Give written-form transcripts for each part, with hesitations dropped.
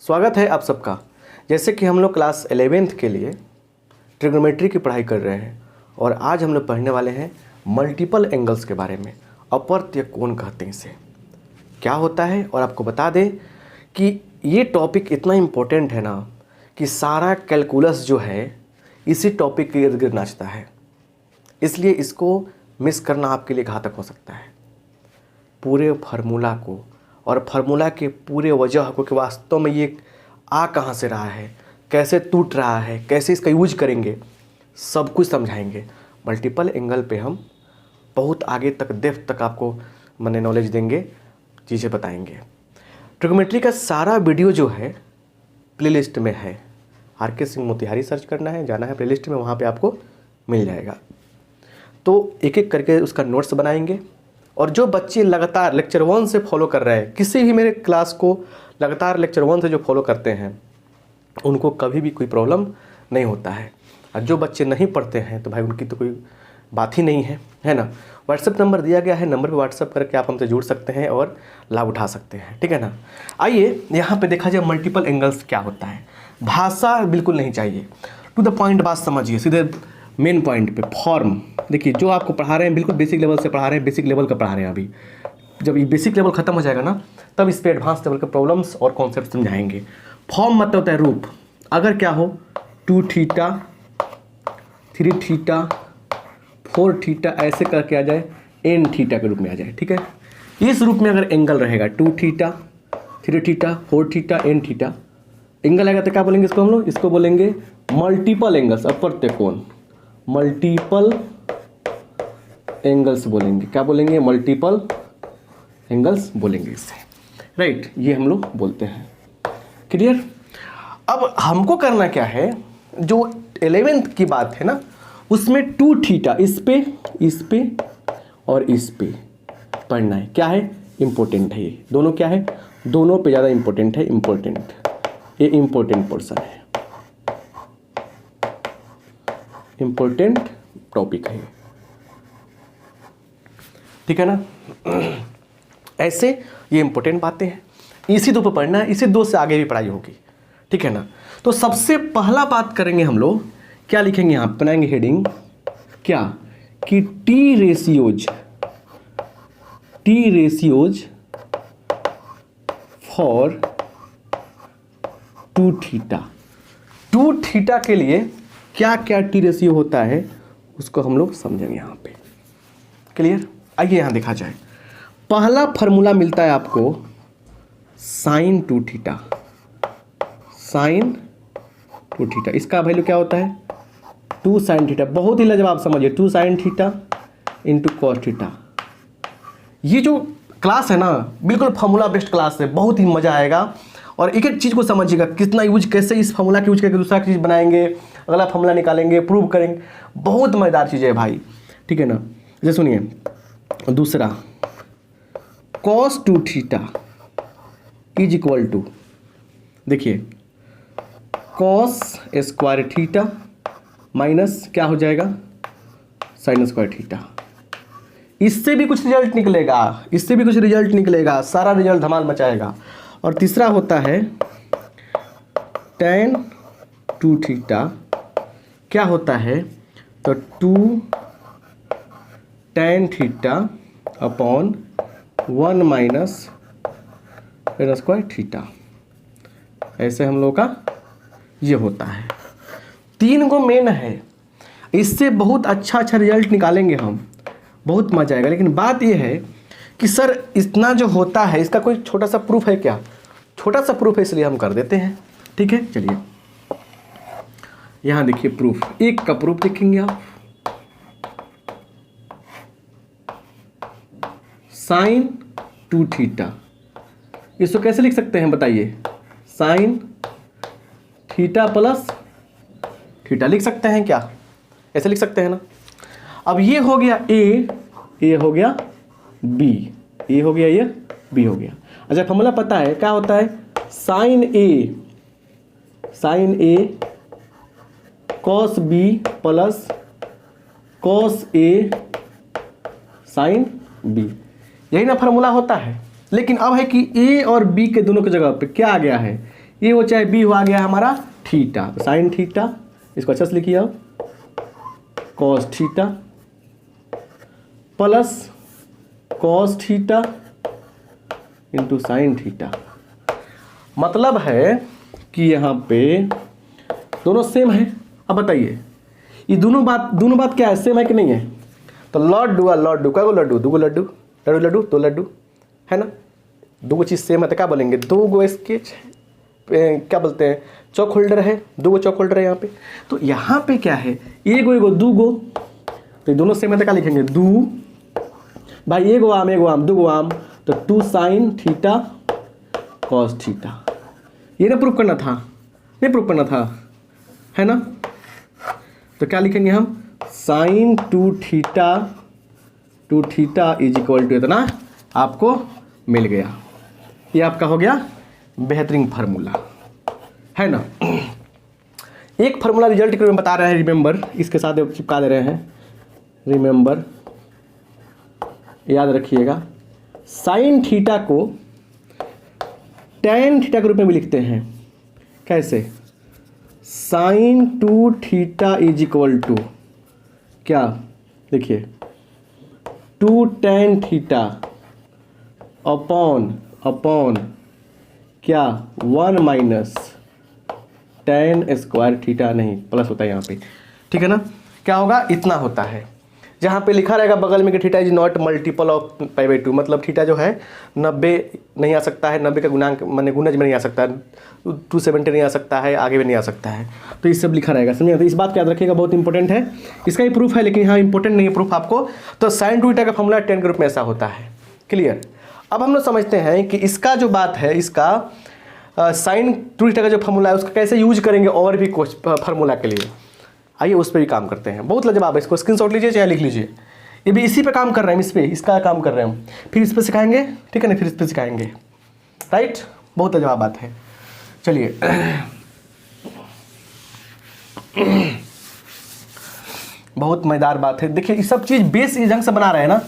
स्वागत है आप सबका। जैसे कि हम लोग क्लास 11th के लिए ट्रिग्नोमेट्री की पढ़ाई कर रहे हैं और आज हम लोग पढ़ने वाले हैं मल्टीपल एंगल्स के बारे में। अपवर्त्य कोण कहते हैं इसे, क्या होता है। और आपको बता दें कि ये टॉपिक इतना इम्पोर्टेंट है ना कि सारा कैलकुलस जो है इसी टॉपिक के इर्द गिर्द नाचता है, इसलिए इसको मिस करना आपके लिए घातक हो सकता है। पूरे फार्मूला को और फार्मूला के पूरे वजह को कि वास्तव में ये आ कहाँ से रहा है, कैसे टूट रहा है, कैसे इसका यूज करेंगे, सब कुछ समझाएंगे। मल्टीपल एंगल पे हम बहुत आगे तक डेप्थ तक आपको मैंने नॉलेज देंगे, चीज़ें बताएंगे। ट्रिग्नोमेट्री का सारा वीडियो जो है प्लेलिस्ट में है। आर.के. सिंह मोतिहारी सर्च करना है, जाना है प्लेलिस्ट में, वहाँ पे आपको मिल जाएगा। तो एक एक करके उसका नोट्स बनाएंगे। और जो बच्चे लगातार लेक्चर 1 से फॉलो कर रहे हैं, किसी भी मेरे क्लास को लगातार लेक्चर 1 से जो फॉलो करते हैं उनको कभी भी कोई प्रॉब्लम नहीं होता है। और जो बच्चे नहीं पढ़ते हैं तो भाई उनकी तो कोई बात ही नहीं है ना। व्हाट्सएप नंबर दिया गया है, नंबर पे व्हाट्सएप करके आप हमसे जुड़ सकते हैं और लाभ उठा सकते हैं, ठीक है ना। आइए यहाँ पे देखा जाए मल्टीपल एंगल्स क्या होता है। भाषा बिल्कुल नहीं चाहिए, टू द पॉइंट बात समझिए, सीधे मेन पॉइंट पे। फॉर्म देखिए, जो आपको पढ़ा रहे हैं बिल्कुल बेसिक लेवल से पढ़ा रहे हैं, बेसिक लेवल का पढ़ा रहे हैं। अभी जब ये बेसिक लेवल खत्म हो जाएगा ना, तब इस पे एडवांस लेवल के प्रॉब्लम्स और कॉन्सेप्ट समझाएंगे। फॉर्म मतलब होता है रूप। अगर क्या हो 2 थीटा 3 थीटा 4 थीटा ऐसे करके आ जाए, n थीटा के रूप में आ जाए, ठीक है। इस रूप में अगर एंगल रहेगा 2 theta 3 theta 4 theta n theta angle आएगा तो क्या बोलेंगे इसको हम लोग? इसको बोलेंगे मल्टीपल एंगल्स, अपवर्त्य कोण। मल्टीपल एंगल्स बोलेंगे, क्या बोलेंगे? मल्टीपल एंगल्स बोलेंगे इसे, राइट। ये हम लोग बोलते हैं, क्लियर। अब हमको करना क्या है, जो 11th की बात है ना, उसमें 2 थीटा इस पे और इस पे पढ़ना है। क्या है? इम्पोर्टेंट है। ये दोनों क्या है? दोनों पे ज़्यादा इम्पोर्टेंट है। ये इम्पोर्टेंट पोर्शन है, इम्पोर्टेंट टॉपिक है, ठीक है ना। ऐसे ये इम्पोर्टेंट बातें हैं, इसी दो पे पढ़ना है, इसी दो से आगे भी पढ़ाई होगी, ठीक है ना। तो सबसे पहला बात करेंगे हम लोग, क्या लिखेंगे यहाँ बनाएंगे हेडिंग, क्या कि T ratios for 2 theta. 2 theta के लिए क्या क्या टी रेशियो होता है उसको हम लोग समझेंगे यहाँ पे, क्लियर। आइए यहाँ देखा जाए। पहला फार्मूला मिलता है आपको sin 2 थीटा। sin 2 थीटा इसका वैल्यू क्या होता है? 2 sin थीटा। बहुत ही लाजवाब समझिए, 2 sin theta into cos theta. ये जो क्लास है ना बिल्कुल फार्मूला बेस्ड क्लास है, बहुत ही मज़ा आएगा। और एक एक चीज़ को समझिएगा, कितना यूज, कैसे इस फार्मूला का यूज करके दूसरा चीज़ बनाएंगे, अगला फार्मूला निकालेंगे, प्रूव करेंगे। बहुत मज़ेदार चीज़ है भाई, ठीक है ना। जैसे सुनिए, दूसरा cos 2 theta is equal to, देखिए cos स्क्वायर थीटा माइनस क्या हो जाएगा? sin square theta. इससे भी कुछ रिजल्ट निकलेगा, सारा रिजल्ट धमाल मचाएगा। और तीसरा होता है tan 2 थीटा, क्या होता है? तो 2 tan theta upon 1 minus sin square theta. ऐसे हम लोग का ये होता है। 3 गो मेन है, इससे बहुत अच्छा रिजल्ट निकालेंगे हम, बहुत मजा आएगा। लेकिन बात ये है कि सर इतना जो होता है इसका कोई छोटा सा प्रूफ है क्या? छोटा सा प्रूफ है, इसलिए हम कर देते हैं, ठीक है। चलिए यहाँ देखिए प्रूफ, एक का प्रूफ देखेंगे आप। sin 2 थीटा, इसको कैसे लिख सकते हैं बताइए? sin थीटा प्लस थीटा लिख सकते हैं क्या? ऐसे लिख सकते हैं ना। अब ये हो गया ए हो गया बी, ए हो गया, ये बी हो गया। अच्छा, फॉर्मूला पता है क्या होता है? sin A cos B plus cos A sin B, यही ना फार्मूला होता है। लेकिन अब है कि ए और बी के दोनों की जगह पे क्या आ गया है? ए हो चाहे बी हो, आ गया हमारा थीटा। तो साइन थीटा, इसको अच्छा से लिखिए अब, cos theta plus cos theta into sine theta. मतलब है कि यहाँ पे दोनों सेम है। अब बताइए ये दोनों बात क्या है, सेम है कि नहीं है? तो लड्डू लड्डू क्या, लड्डू दो लड्डू, लड्डू लड्डू दो लड्डू, है ना? दो चीज़ सेम है तो क्या बोलेंगे? दो गो स्केच, क्या बोलते हैं, चौक होल्डर है, दो गो चौक होल्डर है यहाँ पे। तो यहाँ पे क्या है, एगो दो गो, तो दोनों सेम है तो क्या लिखेंगे? दो भाई, एगो आम दो गो आम, तो 2 साइन थीटा कॉस थीटा। ये ना प्रूफ करना था, नहीं प्रूफ करना था, है ना? तो क्या लिखेंगे हम? Sine 2 theta is equal to इतना आपको मिल गया। ये आपका हो गया बेहतरीन फार्मूला, है ना? एक फार्मूला रिजल्ट के रूप में बता रहे हैं, रिमेंबर, इसके साथ चिपका दे रहे हैं, रिमेंबर, याद रखिएगा। साइन थीटा को टैन थीटा के रूप में भी लिखते हैं। कैसे? Sine 2 theta is equal to क्या, देखिए 2 टैन थीटा अपॉन क्या, 1 माइनस टैन स्क्वायर थीटा, नहीं प्लस होता है यहाँ पे, ठीक है ना? क्या होगा? इतना होता है। जहाँ पे लिखा रहेगा बगल में कि theta is not multiple of π/2, मतलब थीटा जो है 90 नहीं आ सकता है, 90 का गुणांक माने गुणज में नहीं आ सकता है, 270 नहीं आ सकता है, आगे भी नहीं आ सकता है। तो ये सब लिखा रहेगा, समझिए? तो इस बात को याद रखिएगा, बहुत इंपॉर्टेंट है। इसका ही प्रूफ है, लेकिन यहाँ इंपॉर्टेंट नहीं है प्रूफ आपको। तो साइन 2 थीटा का फॉर्मूला 10 के रूप में ऐसा होता है। क्लियर? अब हम लोग समझते हैं कि इसका जो बात है, इसका साइन 2 थीटा का जो फॉर्मूला है उसका कैसे यूज करेंगे और भी कुछ फार्मूला के लिए। आइए उस पर भी काम करते हैं। बहुत लाजवाब है, इसको स्क्रीनशॉट लीजिए चाहे लिख लीजिए। ये भी इसी पे काम कर रहे हैं, इस पे इसका काम कर रहे हैं हम, फिर इस पे सिखाएंगे, ठीक है ना? फिर इस पे सिखाएंगे, राइट? बहुत लाजवाब बात है। चलिए बहुत मजेदार बात है। देखिए ये सब चीज़ बेस इस ढंग से बना रहे हैं ना,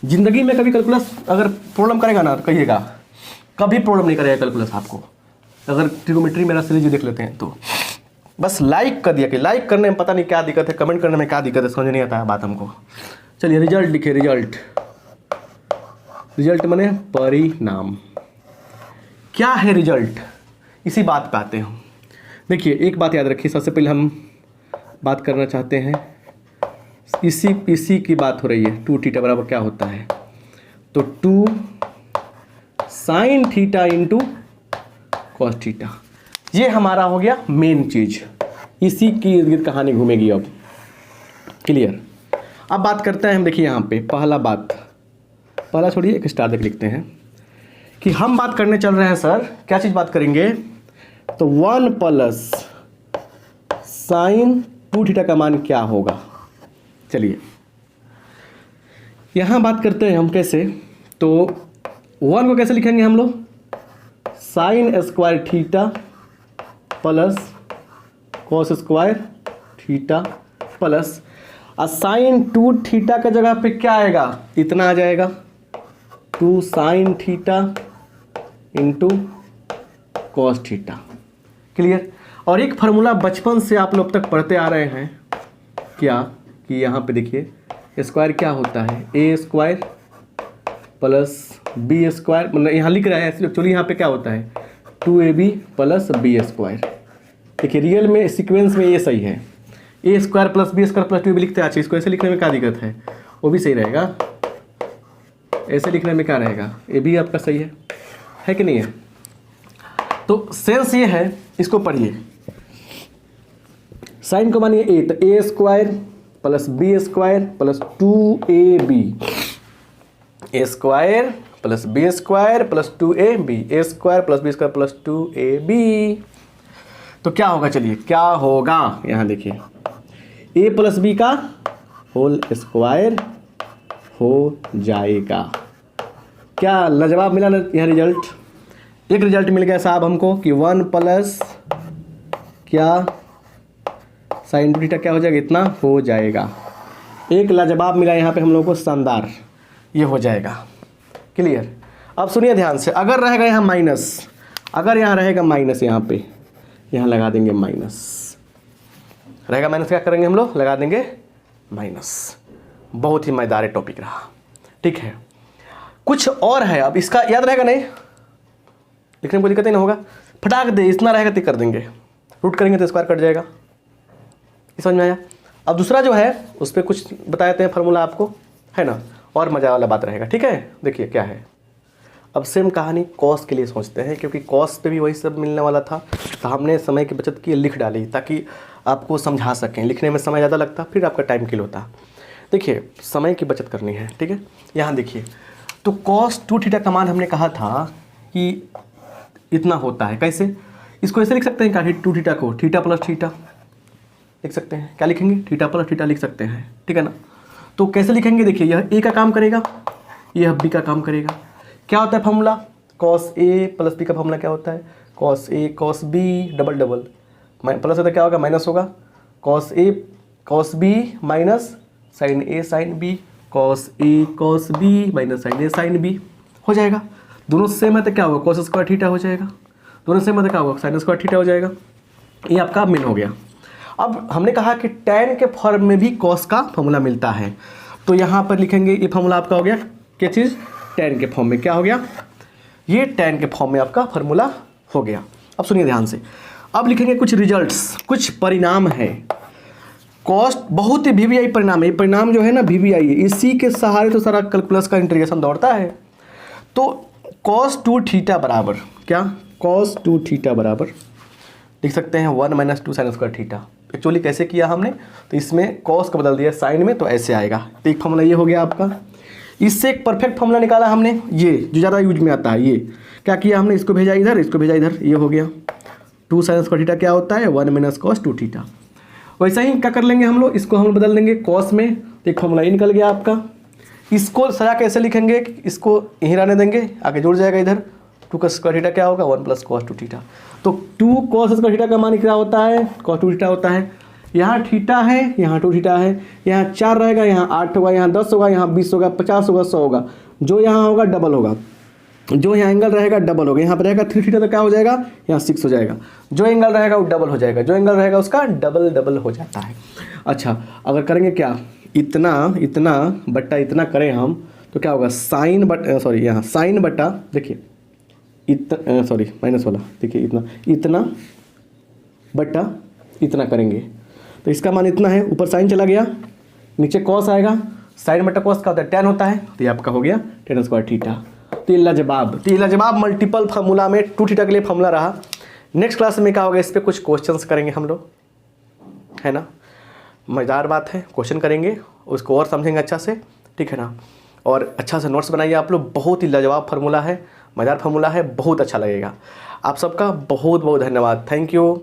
जिंदगी में कभी कैलकुलस अगर प्रॉब्लम करेगा ना तो कहिएगा, कभी प्रॉब्लम नहीं करेगा कैलकुलस आपको, अगर ट्रिगोमेट्री मेरा सीरीज देख लेते हैं तो। बस लाइक कर दिया कि लाइक करने में पता नहीं क्या दिक्कत है, कमेंट करने में क्या दिक्कत है, समझ नहीं आता है बात हमको। चलिए रिजल्ट लिखिए, रिजल्ट माने परिणाम। क्या है रिजल्ट? इसी बात पे आते हैं। देखिए एक बात याद रखिए, सबसे पहले हम बात करना चाहते हैं, इसी की बात हो रही है। 2 थीटा बराबर क्या होता है? तो 2 sine theta into cos theta, ये हमारा हो गया मेन चीज। इसी की इर्द गिर्द कहानी घूमेगी अब। क्लियर? अब बात करते हैं हम। देखिए यहाँ पे पहला छोड़िए, एक स्टार देख लिखते हैं कि हम बात करने चल रहे हैं सर, क्या चीज़ बात करेंगे? तो 1 प्लस साइन 2 थीटा का मान क्या होगा? चलिए यहाँ बात करते हैं हम कैसे। तो 1 को कैसे लिखेंगे हम लोग? Sine square theta plus cos square theta plus sign 2 theta का जगह पे क्या आएगा? इतना आ जाएगा, 2 sine theta into cos theta. Clear? और एक फार्मूला बचपन से आप लोग तक पढ़ते आ रहे हैं, क्या कि यहाँ पे देखिए स्क्वायर क्या होता है? A square plus B square, मतलब यहाँ लिख रहा है एक्चुअली, यहाँ पे क्या होता है? 2ab plus B square. देखिए रियल में सीक्वेंस में ये सही है, A square plus B square plus 2ab लिखते हैं। अच्छा, इसको ऐसे लिखने में क्या दिक्कत है? वो भी सही रहेगा, ऐसे लिखने में क्या रहेगा? ये भी आपका सही है कि नहीं है? तो सेंस ये है, इसको पढ़िए। साइन को मानिए ए, तो A square plus B square plus 2ab, A square plus B square plus 2ab, A square plus B square plus 2ab। तो क्या होगा? चलिए क्या होगा, यहाँ देखिए ए प्लस बी का होल स्क्वायर हो जाएगा। क्या लाजवाब मिला ना यह रिजल्ट? एक रिजल्ट मिल गया साहब हमको कि 1 प्लस क्या साइन 2 थीटा क्या हो जाएगा? इतना हो जाएगा। एक लाजवाब मिला यहाँ पे हम लोगों को, शानदार, ये हो जाएगा। क्लियर? अब सुनिए ध्यान से, अगर रहेगा यहाँ माइनस अगर यहाँ रहेगा माइनस, यहाँ पे यहाँ लगा देंगे माइनस, रहेगा माइनस, क्या करेंगे हम लोग, लगा देंगे माइनस। बहुत ही मज़ेदार टॉपिक रहा, ठीक है। कुछ और है, अब इसका याद रहेगा नहीं, लिखने में कोई दिक्कत नहीं होगा, फटाक दे इतना रहेगा तो कर देंगे, रूट करेंगे तो स्क्वायर कट जाएगा, ये समझ में आया। अब दूसरा जो है उस पर कुछ बता देते हैं फार्मूला आपको, है ना, और मज़ा वाला बात रहेगा, ठीक है। देखिए क्या है, अब सेम कहानी कॉस के लिए सोचते हैं, क्योंकि कॉस पे भी वही सब मिलने वाला था, तो हमने समय की बचत की लिख डाली ताकि आपको समझा सकें। लिखने में समय ज़्यादा लगता, फिर आपका टाइम किल होता। देखिए समय की बचत करनी है, ठीक है। यहाँ देखिए, तो cos 2θ का मान हमने कहा था कि इतना होता है। कैसे, इसको ऐसे लिख सकते हैं क्या, 2θ को थीटा प्लस थीटा लिख सकते हैं। क्या लिखेंगे, थीटा प्लस थीटा लिख सकते हैं, ठीक है ना। तो कैसे लिखेंगे, देखिए यह ए का काम करेगा, यह बी का काम करेगा। क्या होता है formula, cos a plus B का फॉर्मूला क्या होता है, cos a cos b double double, plus होता क्या होगा, माइनस होगा, cos a cos b minus sine a sine b, cos a cos b minus sine a sine b हो जाएगा। दोनों सेम है तो क्या होगा, cos स्क्वायर थीटा हो जाएगा, दोनों सेम है तो क्या होगा, साइन स्क्वायर थीटा हो जाएगा। ये आपका मेन हो गया। अब हमने कहा कि tan के फॉर्म में भी cos का फॉर्मूला मिलता है, तो यहाँ पर लिखेंगे ये फॉर्मूला आपका हो गया, क्या चीज़, tan के फॉर्म में क्या हो गया, ये tan के फॉर्म में आपका फॉर्मूला हो गया। अब सुनिए ध्यान से, अब लिखेंगे कुछ रिजल्ट्स, कुछ परिणाम है। कॉस्ट बहुत ही वीवीआई परिणाम है, ये परिणाम जो है ना वीवीआई है, इसी के सहारे तो सारा कैलकुलस का इंटीग्रेशन दौड़ता है। तो cos 2θ बराबर क्या, cos 2θ बराबर लिख सकते हैं 1 minus 2 sine square theta. Actually कैसे किया हमने, तो इसमें cos को बदल दिया साइन में, तो ऐसे आएगा। तो एक फॉर्मूला ये हो गया आपका। इससे एक परफेक्ट फॉर्मूला निकाला हमने, ये जो ज़्यादा यूज में आता है, ये क्या किया हमने, इसको भेजा इधर, इसको भेजा इधर, ये हो गया 2 साइन स्क्वायर थीटा क्या होता है, 1 माइनस cos 2θ। वैसा ही क्या कर लेंगे हम लोग, इसको हम बदल देंगे cos में, तो एक फॉर्मूला ये निकल गया आपका। इसको सजा कैसे लिखेंगे, इसको यहीं रहने देंगे, आगे जुड़ जाएगा इधर, 2 का स्क्वायर थीटा क्या होगा, 1 प्लस cos 2θ। तो 2 cos स्क्वायर थीटा का मान क्या होता है, cos 2θ होता है। यहाँ थीटा है, यहाँ 2θ है, यहाँ 4 रहेगा, यहाँ 8 होगा, यहाँ 10 होगा, यहाँ 20 होगा, 50 होगा, 100 होगा, जो यहाँ होगा डबल होगा, जो यहाँ एंगल रहेगा डबल होगा। यहाँ पर रहेगा 3θ तो क्या हो जाएगा, यहाँ 6 हो जाएगा, जो एंगल रहेगा वो डबल हो जाएगा, जो एंगल रहेगा उसका डबल डबल हो जाता है। अच्छा, अगर करेंगे क्या, इतना इतना बट्टा इतना करें हम, तो क्या होगा, साइन बटा सॉरी यहाँ साइन बटा, देखिए इतना सॉरी माइनस वाला, देखिए इतना इतना बट्टा इतना करेंगे, तो इसका मान इतना है, ऊपर साइन चला गया, नीचे कॉस आएगा, साइन बटा कॉस का होता है tan होता है, तो ये आपका हो गया tan स्क्वायर थीटा। तो ये लाजवाब मल्टीपल फार्मूला में 2θ के लिए फार्मूला रहा। नेक्स्ट क्लास में क्या होगा, इस पर कुछ क्वेश्चंस करेंगे हम लोग, है ना, मज़ेदार बात है, क्वेश्चन करेंगे, उसको और समझेंगे अच्छा से, ठीक है ना। और अच्छा से नोट्स बनाइए आप लोग, बहुत ही लाजवाब फार्मूला है, मज़ेदार फार्मूला है, बहुत अच्छा लगेगा। आप सबका बहुत बहुत धन्यवाद, थैंक यू।